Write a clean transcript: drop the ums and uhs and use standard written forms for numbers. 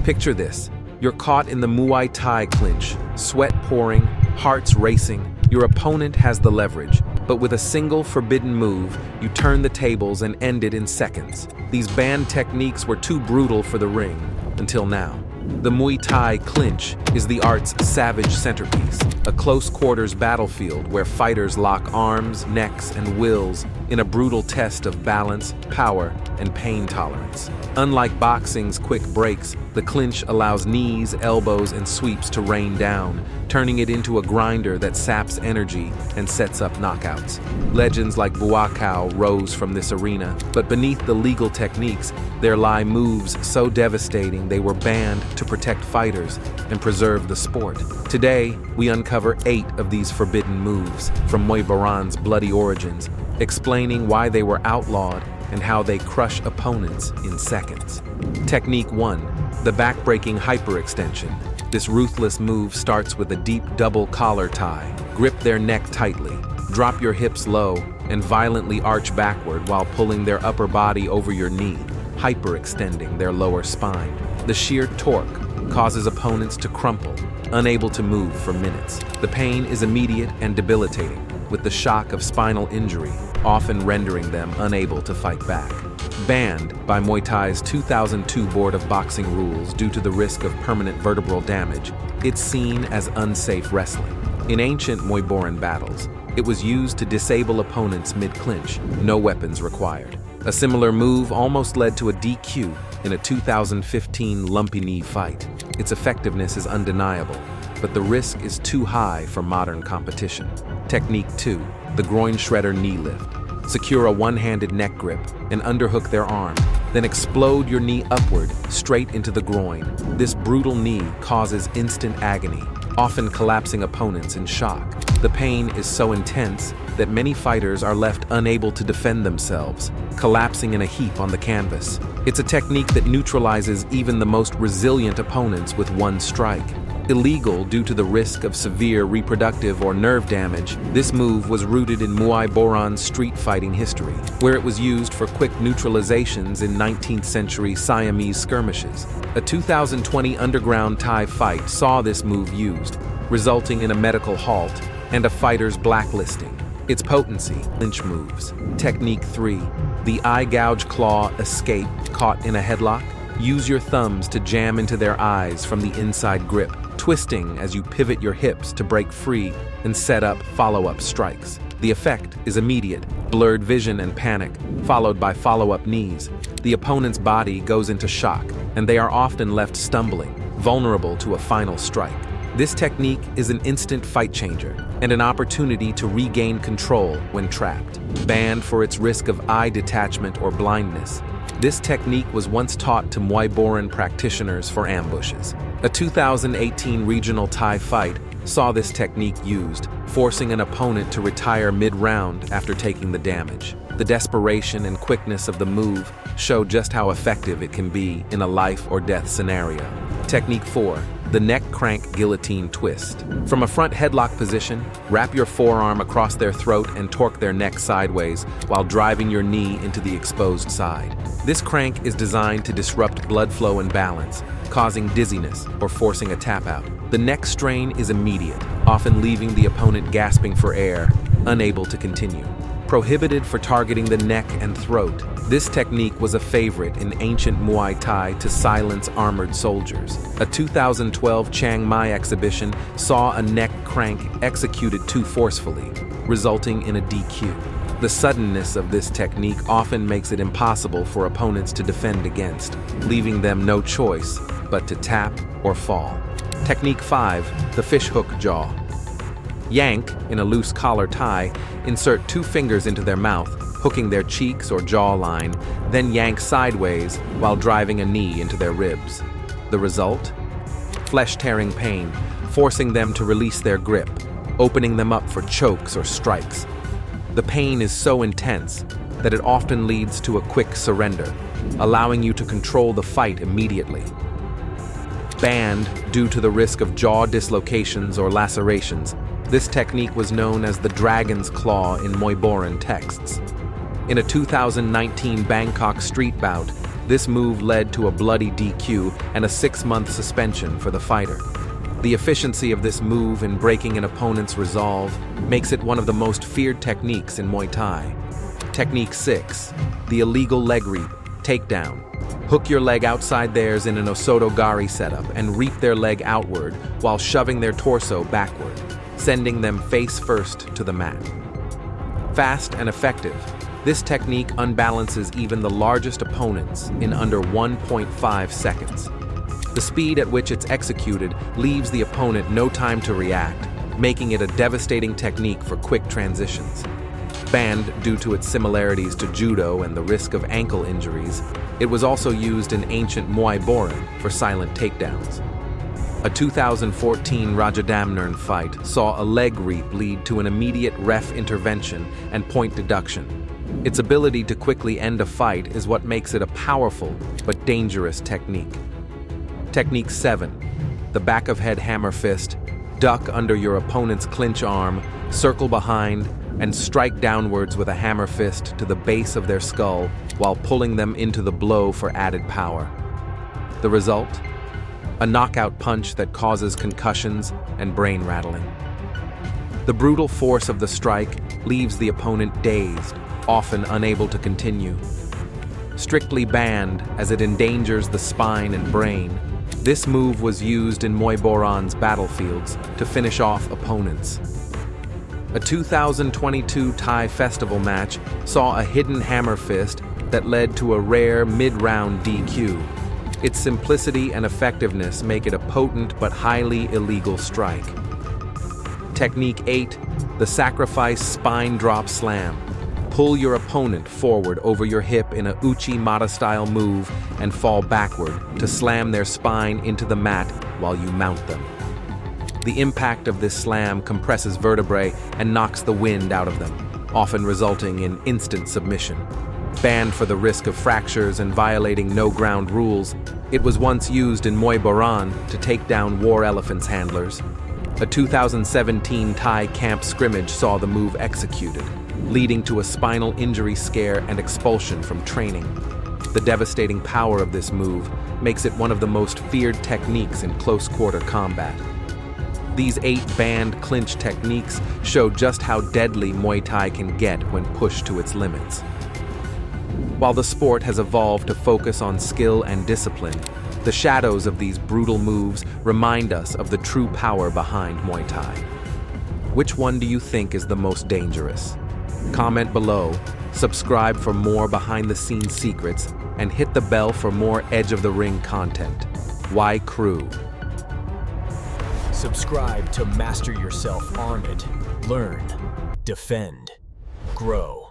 Picture this. You're caught in the Muay Thai clinch, sweat pouring, hearts racing. Your opponent has the leverage, but with a single forbidden move, you turn the tables and end it in seconds. These banned techniques were too brutal for the ring, until now. The Muay Thai clinch is the art's savage centerpiece, a close-quarters battlefield where fighters lock arms, necks, and wills in a brutal test of balance, power, and pain tolerance. Unlike boxing's quick breaks, the clinch allows knees, elbows, and sweeps to rain down, turning it into a grinder that saps energy and sets up knockouts. Legends like Buakaw rose from this arena, but beneath the legal techniques, there lie moves so devastating they were banned to protect fighters and preserve the sport. Today, we uncover 8 of these forbidden moves from Muay Boran's bloody origins, explaining why they were outlawed and how they crush opponents in seconds. Technique 1, the back-breaking hyperextension. This ruthless move starts with a deep double collar tie. Grip their neck tightly, drop your hips low, and violently arch backward while pulling their upper body over your knee, hyperextending their lower spine. The sheer torque causes opponents to crumple, unable to move for minutes. The pain is immediate and debilitating, with the shock of spinal injury often rendering them unable to fight back. Banned by Muay Thai's 2002 Board of Boxing rules due to the risk of permanent vertebral damage, it's seen as unsafe wrestling. In ancient Muay Boran battles, it was used to disable opponents mid-clinch, no weapons required. A similar move almost led to a DQ in a 2015 lumpy knee fight. Its effectiveness is undeniable, but the risk is too high for modern competition. Technique 2, the Groin-Shredder knee lift. Secure a one-handed neck grip and underhook their arm, then explode your knee upward, straight into the groin. This brutal knee causes instant agony, often collapsing opponents in shock. The pain is so intense that many fighters are left unable to defend themselves, collapsing in a heap on the canvas. It's a technique that neutralizes even the most resilient opponents with one strike. Illegal due to the risk of severe reproductive or nerve damage, this move was rooted in Muay Boran's street fighting history, where it was used for quick neutralizations in 19th century Siamese skirmishes. A 2020 underground Thai fight saw this move used, resulting in a medical halt and a fighter's blacklisting. Its potency, clinch moves. Technique 3, the Eye-Gouge claw escape. Caught in a headlock, use your thumbs to jam into their eyes from the inside grip, twisting as you pivot your hips to break free and set up follow-up strikes. The effect is immediate, blurred vision and panic, followed by follow-up knees. The opponent's body goes into shock, and they are often left stumbling, vulnerable to a final strike. This technique is an instant fight changer and an opportunity to regain control when trapped. Banned for its risk of eye detachment or blindness, this technique was once taught to Muay Boran practitioners for ambushes. A 2018 regional Thai fight saw this technique used, forcing an opponent to retire mid-round after taking the damage. The desperation and quickness of the move show just how effective it can be in a life-or-death scenario. Technique 4, the neck crank guillotine twist. From a front headlock position, wrap your forearm across their throat and torque their neck sideways while driving your knee into the exposed side. This crank is designed to disrupt blood flow and balance, causing dizziness or forcing a tap out. The neck strain is immediate, often leaving the opponent gasping for air, unable to continue. Prohibited for targeting the neck and throat, this technique was a favorite in ancient Muay Thai to silence armored soldiers. A 2012 Chiang Mai exhibition saw a neck crank executed too forcefully, resulting in a DQ. The suddenness of this technique often makes it impossible for opponents to defend against, leaving them no choice but to tap or fall. Technique 5, the fishhook jaw. Yank, in a loose collar tie, insert 2 fingers into their mouth, hooking their cheeks or jawline, then yank sideways while driving a knee into their ribs. The result? Flesh-tearing pain, forcing them to release their grip, opening them up for chokes or strikes. The pain is so intense that it often leads to a quick surrender, allowing you to control the fight immediately. Banned due to the risk of jaw dislocations or lacerations, this technique was known as the dragon's claw in Muay Boran texts. In a 2019 Bangkok street bout, This move led to a bloody DQ and a 6-month suspension for the fighter. The efficiency of this move in breaking an opponent's resolve makes it one of the most feared techniques in Muay Thai. Technique 6. The illegal leg reap, takedown. Hook your leg outside theirs in an Osotogari setup and reap their leg outward while shoving their torso backward, sending them face first to the mat. Fast and effective, this technique unbalances even the largest opponents in under 1.5 seconds. The speed at which it's executed leaves the opponent no time to react, making it a devastating technique for quick transitions. Banned due to its similarities to judo and the risk of ankle injuries, it was also used in ancient Muay Boran for silent takedowns. A 2014 Rajadamnern fight saw a leg reap lead to an immediate ref intervention and point deduction. Its ability to quickly end a fight is what makes it a powerful but dangerous technique. Technique 7. The back of head hammer fist. Duck under your opponent's clinch arm, circle behind, and strike downwards with a hammer fist to the base of their skull while pulling them into the blow for added power. The result? A knockout punch that causes concussions and brain rattling. The brutal force of the strike leaves the opponent dazed, often unable to continue. Strictly banned as it endangers the spine and brain, this move was used in Muay Boran's battlefields to finish off opponents. A 2022 Thai festival match saw a hidden hammer fist that led to a rare mid-round DQ. Its simplicity and effectiveness make it a potent but highly illegal strike. Technique 8. The sacrifice spine drop slam. Pull your opponent forward over your hip in a Uchi-Mata style move and fall backward to slam their spine into the mat while you mount them. The impact of this slam compresses vertebrae and knocks the wind out of them, often resulting in instant submission. Banned for the risk of fractures and violating no-ground rules, it was once used in Muay Boran to take down war elephants' handlers. A 2017 Thai camp scrimmage saw the move executed, leading to a spinal injury scare and expulsion from training. The devastating power of this move makes it one of the most feared techniques in close-quarter combat. These 8 banned clinch techniques show just how deadly Muay Thai can get when pushed to its limits. While the sport has evolved to focus on skill and discipline, the shadows of these brutal moves remind us of the true power behind Muay Thai. Which one do you think is the most dangerous? Comment below, subscribe for more behind-the-scenes secrets, and hit the bell for more edge-of-the-ring content. Y Crew. Subscribe to master yourself, arm it, learn, defend, grow.